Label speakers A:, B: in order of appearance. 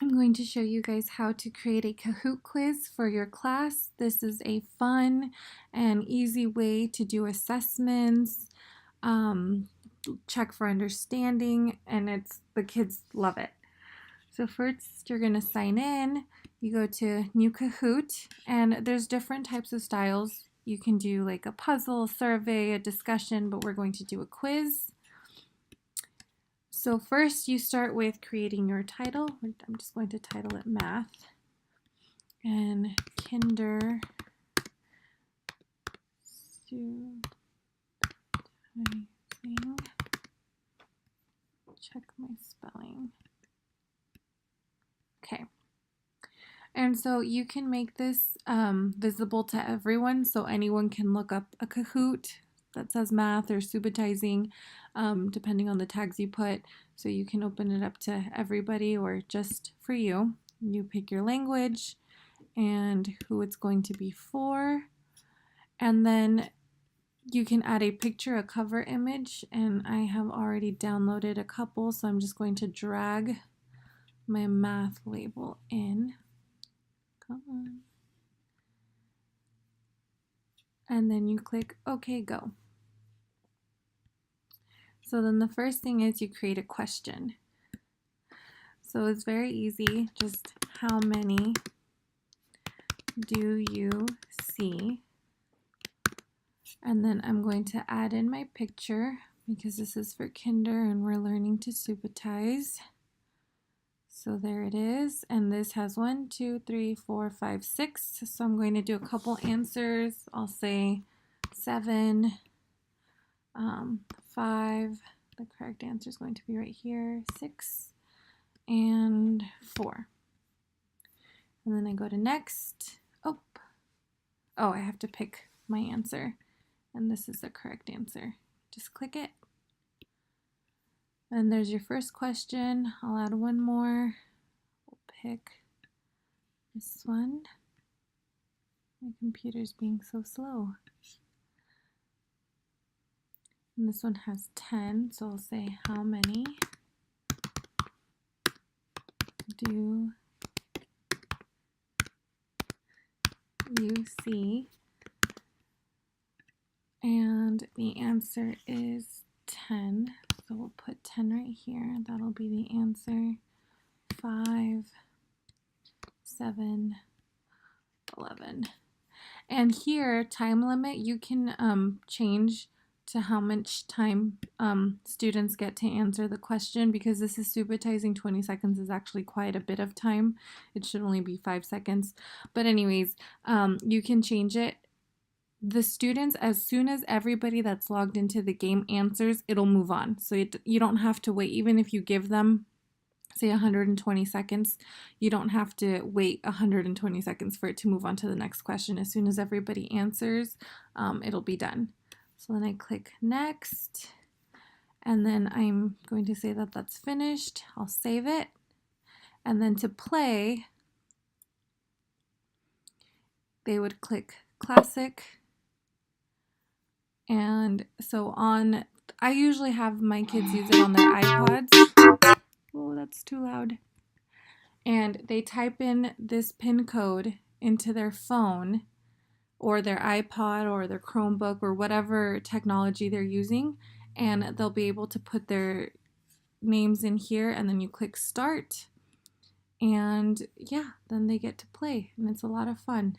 A: I'm going to show you guys how to create a Kahoot quiz for your class. This is a fun and easy way to do assessments, um, check for understanding, and the kids love it. So first you're going to sign in. You go to New Kahoot, and there's different types of styles. You can do like a puzzle, a survey, a discussion, but we're going to do a quiz. So first you start with creating your title. I'm just going to title it Math and Kinder Studizing. Check my spelling. Okay. And so you can make this visible to everyone, so anyone can look up a Kahoot that says math or subitizing, depending on the tags you put. So you can open it up to everybody or just for you. You pick your language and who it's going to be for. And then you can add a picture, a cover image, and I have already downloaded a couple, so I'm just going to drag my math label in. Come on. And then you click OK, go. So then the first thing is you create a question. So it's very easy, just how many do you see? And then I'm going to add in my picture because this is for kinder and we're learning to subitize. So there it is, and this has 1, 2, 3, 4, 5, 6. So I'm going to do a couple answers. I'll say 7, 5. The correct answer is going to be right here, 6, and 4. And then I go to next. Oh, I have to pick my answer, and this is the correct answer. Just click it. And there's your first question. I'll add one more. We'll pick this one. My computer's being so slow. And this one has 10, so I'll say how many do you see? And the answer is 10. So we'll put 10 right here. That'll be the answer. 5, 7, 11. And here, time limit, you can change to how much time students get to answer the question, because this is subitizing. 20 seconds is actually quite a bit of time. It should only be 5 seconds. But anyways, you can change it. The students, as soon as everybody that's logged into the game answers, it'll move on. So you don't have to wait. Even if you give them, say, 120 seconds, you don't have to wait 120 seconds for it to move on to the next question. As soon as everybody answers, it'll be done. So then I click next, and then I'm going to say that that's finished. I'll save it. And then to play, they would click classic. And so I usually have my kids use it on their iPods. Oh, that's too loud. And they type in this PIN code into their phone or their iPod or their Chromebook or whatever technology they're using, and they'll be able to put their names in here, and then you click start, and yeah, then they get to play, and it's a lot of fun.